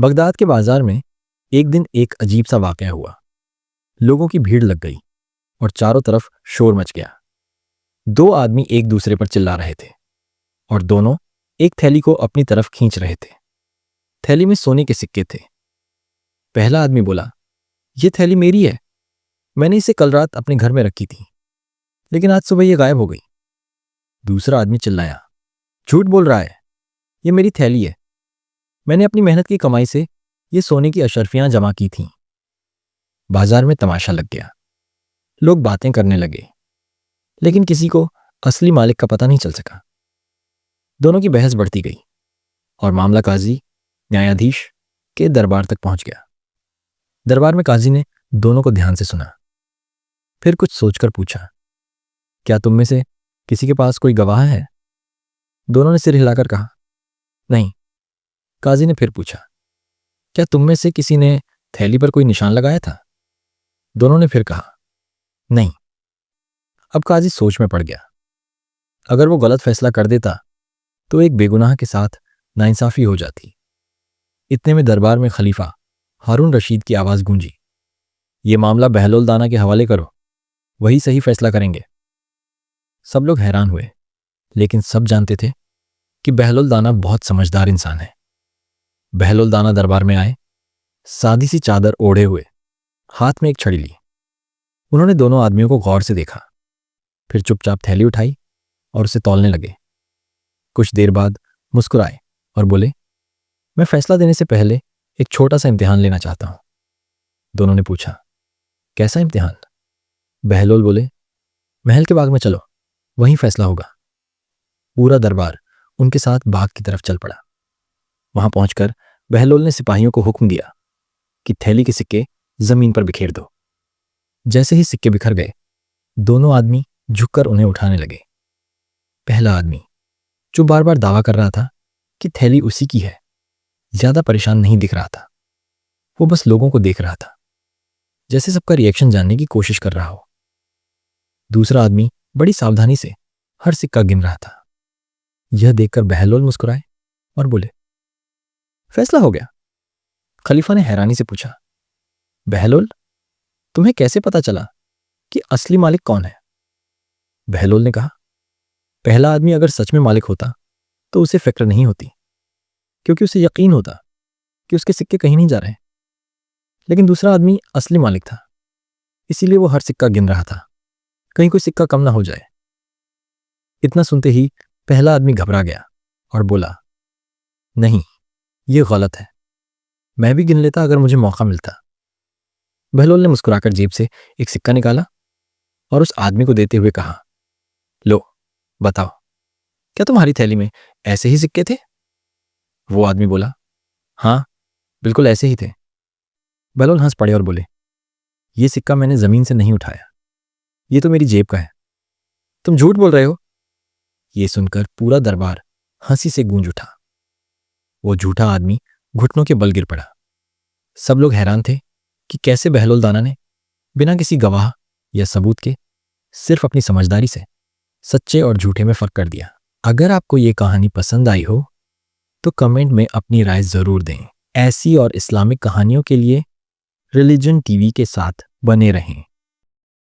Baghdad के बाजार में एक दिन एक अजीब सा वाकया हुआ। लोगों की भीड़ लग गई और चारों तरफ शोर मच गया। दो आदमी एक दूसरे पर चिल्ला रहे थे और दोनों एक थैली को अपनी तरफ खींच रहे थे। थैली में सोने के सिक्के थे। पहला आदमी बोला, यह थैली मेरी है, मैंने इसे कल रात अपने घर में रखी थी, लेकिन आज सुबह यह गायब हो गई। दूसरा आदमी चिल्लाया, झूठ बोल रहा है, यह मेरी थैली है, मैंने अपनी मेहनत की कमाई से ये सोने की अशर्फियां जमा की थीं। बाजार में तमाशा लग गया। लोग बातें करने लगे, लेकिन किसी को असली मालिक का पता नहीं चल सका। दोनों की बहस बढ़ती गई और मामला काजी न्यायाधीश के दरबार तक पहुंच गया। दरबार में काजी ने दोनों को ध्यान से सुना, फिर कुछ सोचकर पूछा, क्या तुम में से किसी के पास कोई गवाह है? दोनों ने सिर हिलाकर कहा, नहीं। काजी ने फिर पूछा, क्या तुम में से किसी ने थैली पर कोई निशान लगाया था? दोनों ने फिर कहा, नहीं। अब काजी सोच में पड़ गया। अगर वो गलत फैसला कर देता तो एक बेगुनाह के साथ नाइंसाफी हो जाती। इतने में दरबार में खलीफा हारून रशीद की आवाज गूंजी, ये मामला बहलोल दाना के हवाले करो, वही सही फैसला करेंगे। सब लोग हैरान हुए, लेकिन सब जानते थे कि बहलोल दाना बहुत समझदार इंसान है। बहलोल दाना दरबार में आए, सादी सी चादर ओढ़े हुए, हाथ में एक छड़ी ली। उन्होंने दोनों आदमियों को गौर से देखा, फिर चुपचाप थैली उठाई और उसे तौलने लगे। कुछ देर बाद मुस्कुराए और बोले, मैं फैसला देने से पहले एक छोटा सा इम्तिहान लेना चाहता हूं। दोनों ने पूछा, कैसा इम्तिहान? बहलोल बोले, महल के बाग में चलो, वहीं फैसला होगा। पूरा दरबार उनके साथ बाग की तरफ चल पड़ा। वहां पहुंचकर बहलोल ने सिपाहियों को हुक्म दिया कि थैली के सिक्के जमीन पर बिखेर दो। जैसे ही सिक्के बिखर गए, दोनों आदमी झुककर उन्हें उठाने लगे। पहला आदमी, जो बार बार दावा कर रहा था कि थैली उसी की है, ज्यादा परेशान नहीं दिख रहा था। वो बस लोगों को देख रहा था, जैसे सबका रिएक्शन जानने की कोशिश कर रहा हो। दूसरा आदमी बड़ी सावधानी से हर सिक्का गिन रहा था। यह देखकर बहलोल मुस्कुराए और बोले, फैसला हो गया। खलीफा ने हैरानी से पूछा, बहलोल, तुम्हें कैसे पता चला कि असली मालिक कौन है? बहलोल ने कहा, पहला आदमी अगर सच में मालिक होता तो उसे फिक्र नहीं होती, क्योंकि उसे यकीन होता कि उसके सिक्के कहीं नहीं जा रहे। लेकिन दूसरा आदमी असली मालिक था, इसीलिए वो हर सिक्का गिन रहा था, कहीं कोई सिक्का कम ना हो जाए। इतना सुनते ही पहला आदमी घबरा गया और बोला, नहीं, ये गलत है, मैं भी गिन लेता अगर मुझे मौका मिलता। बहलोल ने मुस्कुराकर जेब से एक सिक्का निकाला और उस आदमी को देते हुए कहा, लो, बताओ, क्या तुम्हारी थैली में ऐसे ही सिक्के थे? वो आदमी बोला, हाँ, बिल्कुल ऐसे ही थे। बहलोल हंस पड़े और बोले, ये सिक्का मैंने जमीन से नहीं उठाया, ये तो मेरी जेब का है। तुम झूठ बोल रहे हो। ये सुनकर पूरा दरबार हंसी से गूंज उठा। वो झूठा आदमी घुटनों के बल गिर पड़ा। सब लोग हैरान थे कि कैसे बहलोल दाना ने बिना किसी गवाह या सबूत के सिर्फ अपनी समझदारी से सच्चे और झूठे में फर्क कर दिया। अगर आपको ये कहानी पसंद आई हो तो कमेंट में अपनी राय जरूर दें। ऐसी और इस्लामिक कहानियों के लिए रिलीजन टीवी के साथ बने रहें।